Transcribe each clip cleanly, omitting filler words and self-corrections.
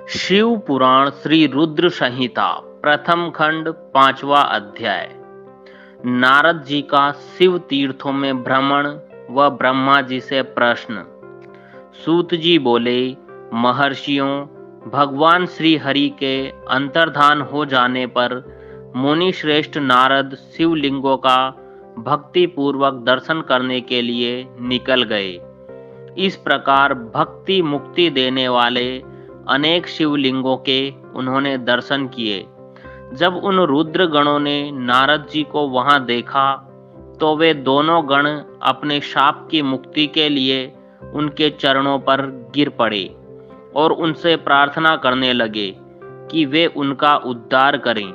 शिव पुराण श्री रुद्र संहिता प्रथम खंड पांचवा अध्याय। नारद जी का शिव तीर्थों में भ्रमण व ब्रह्मा जी से प्रश्न। सूत जी बोले, महर्षियों, भगवान श्री हरि के अंतर्धान हो जाने पर मुनि श्रेष्ठ नारद शिवलिंगों का भक्ति पूर्वक दर्शन करने के लिए निकल गए। इस प्रकार भक्ति मुक्ति देने वाले अनेक शिवलिंगों के उन्होंने दर्शन किए। जब उन रुद्र गणों ने नारद जी को वहां देखा तो वे दोनों गण अपने शाप की मुक्ति के लिए उनके चरणों पर गिर पड़े और उनसे प्रार्थना करने लगे कि वे उनका उद्धार करें।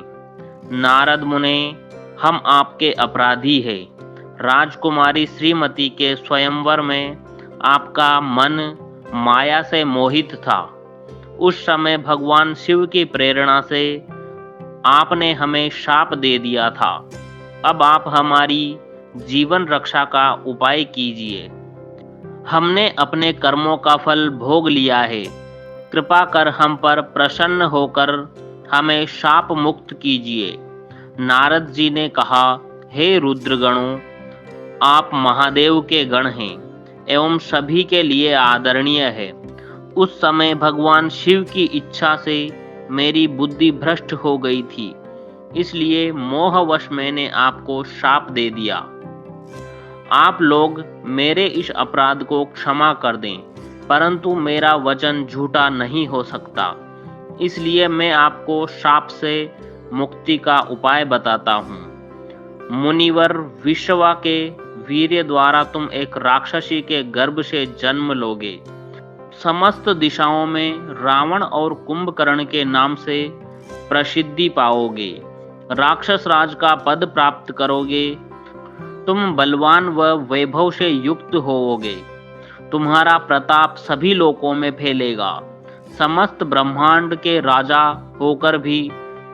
नारद मुने, हम आपके अपराधी हैं। राजकुमारी श्रीमती के स्वयंवर में आपका मन माया से मोहित था। उस समय भगवान शिव की प्रेरणा से आपने हमें शाप दे दिया था। अब आप हमारी जीवन रक्षा का उपाय कीजिए। हमने अपने कर्मों का फल भोग लिया है। कृपा कर हम पर प्रसन्न होकर हमें शाप मुक्त कीजिए। नारद जी ने कहा, हे रुद्रगणों, आप महादेव के गण हैं एवं सभी के लिए आदरणीय है। उस समय भगवान शिव की इच्छा से मेरी बुद्धि भ्रष्ट हो गई थी, इसलिए मोहवश मैंने आपको शाप दे दिया। आप लोग मेरे इस अपराध को क्षमा कर दें, परंतु मेरा वचन झूठा नहीं हो सकता, इसलिए मैं आपको शाप से मुक्ति का उपाय बताता हूँ। मुनिवर विश्वा के वीर्य द्वारा तुम एक राक्षसी के गर्भ से जन्म लोगे। समस्त दिशाओं में रावण और कुंभकर्ण के नाम से प्रसिद्धि पाओगे। राक्षस राज का पद प्राप्त करोगे। तुम बलवान व वैभव से युक्त होवोगे। तुम्हारा प्रताप सभी लोकों में फैलेगा। समस्त ब्रह्मांड के राजा होकर भी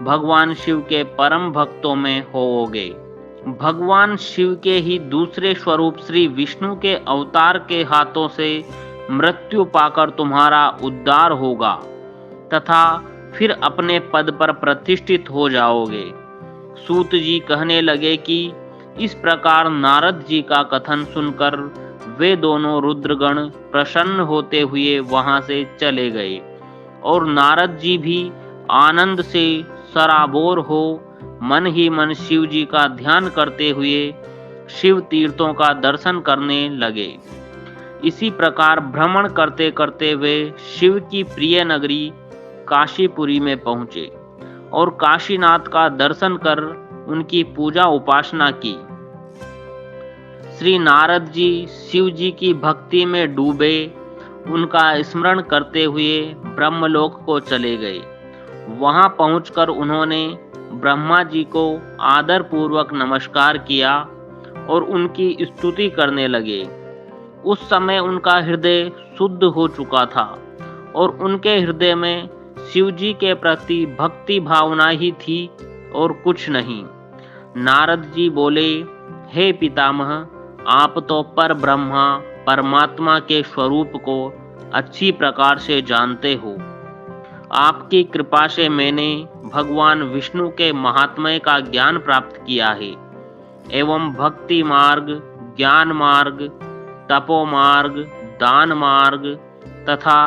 भगवान शिव के परम भक्तों में होवोगे। भगवान शिव के ही दूसरे स्वरूप श्री विष्णु के अवतार के हाथों से मृत्यु पाकर तुम्हारा उद्धार होगा तथा फिर अपने पद पर प्रतिष्ठित हो जाओगे। सूत जी कहने लगे कि इस प्रकार नारद जी का कथन सुनकर वे दोनों रुद्रगण प्रसन्न होते हुए वहां से चले गए और नारद जी भी आनंद से सराबोर हो मन ही मन शिव जी का ध्यान करते हुए शिव तीर्थों का दर्शन करने लगे। इसी प्रकार भ्रमण करते करते वे शिव की प्रिय नगरी काशीपुरी में पहुंचे और काशीनाथ का दर्शन कर उनकी पूजा उपासना की। श्री नारद जी शिव जी की भक्ति में डूबे उनका स्मरण करते हुए ब्रह्मलोक को चले गए। वहां पहुंचकर उन्होंने ब्रह्मा जी को आदर पूर्वक नमस्कार किया और उनकी स्तुति करने लगे। उस समय उनका हृदय शुद्ध हो चुका था और उनके हृदय में शिव जी के प्रति भक्ति भावना ही थी और कुछ नहीं। नारद जी बोले, हे पितामह, आप तो पर ब्रह्मा परमात्मा के स्वरूप को अच्छी प्रकार से जानते हो। आपकी कृपा से मैंने भगवान विष्णु के महात्म्य का ज्ञान प्राप्त किया है एवं भक्ति मार्ग, ज्ञान मार्ग, तपो मार्ग, दान मार्ग तथा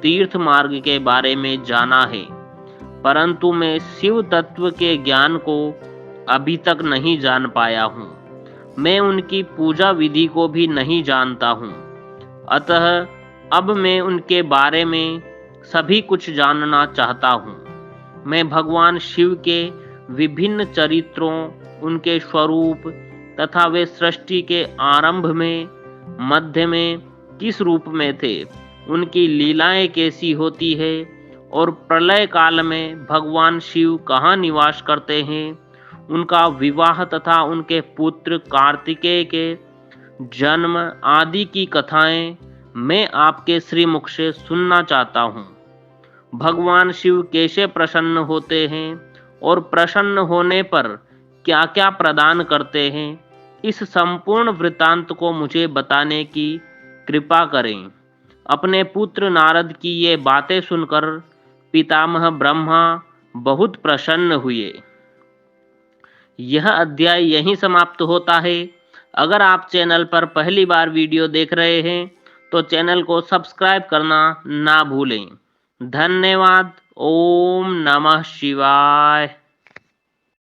तीर्थ मार्ग के बारे में जाना है, परंतु मैं शिव तत्व के ज्ञान को अभी तक नहीं जान पाया हूँ। मैं उनकी पूजा विधि को भी नहीं जानता हूँ। अतः अब मैं उनके बारे में सभी कुछ जानना चाहता हूँ। मैं भगवान शिव के विभिन्न चरित्रों, उनके स्वरूप तथा वे सृष्टि के आरंभ में, मध्य में किस रूप में थे, उनकी लीलाएं कैसी होती है और प्रलय काल में भगवान शिव कहाँ निवास करते हैं, उनका विवाह तथा उनके पुत्र कार्तिकेय के जन्म आदि की कथाएं मैं आपके श्रीमुख से सुनना चाहता हूँ। भगवान शिव कैसे प्रसन्न होते हैं और प्रसन्न होने पर क्या क्या प्रदान करते हैं, इस संपूर्ण वृत्तांत को मुझे बताने की कृपा करें। अपने पुत्र नारद की ये बातें सुनकर पितामह ब्रह्मा बहुत प्रसन्न हुए। यह अध्याय यहीं समाप्त होता है। अगर आप चैनल पर पहली बार वीडियो देख रहे हैं तो चैनल को सब्सक्राइब करना ना भूलें। धन्यवाद। ओम नमः शिवाय।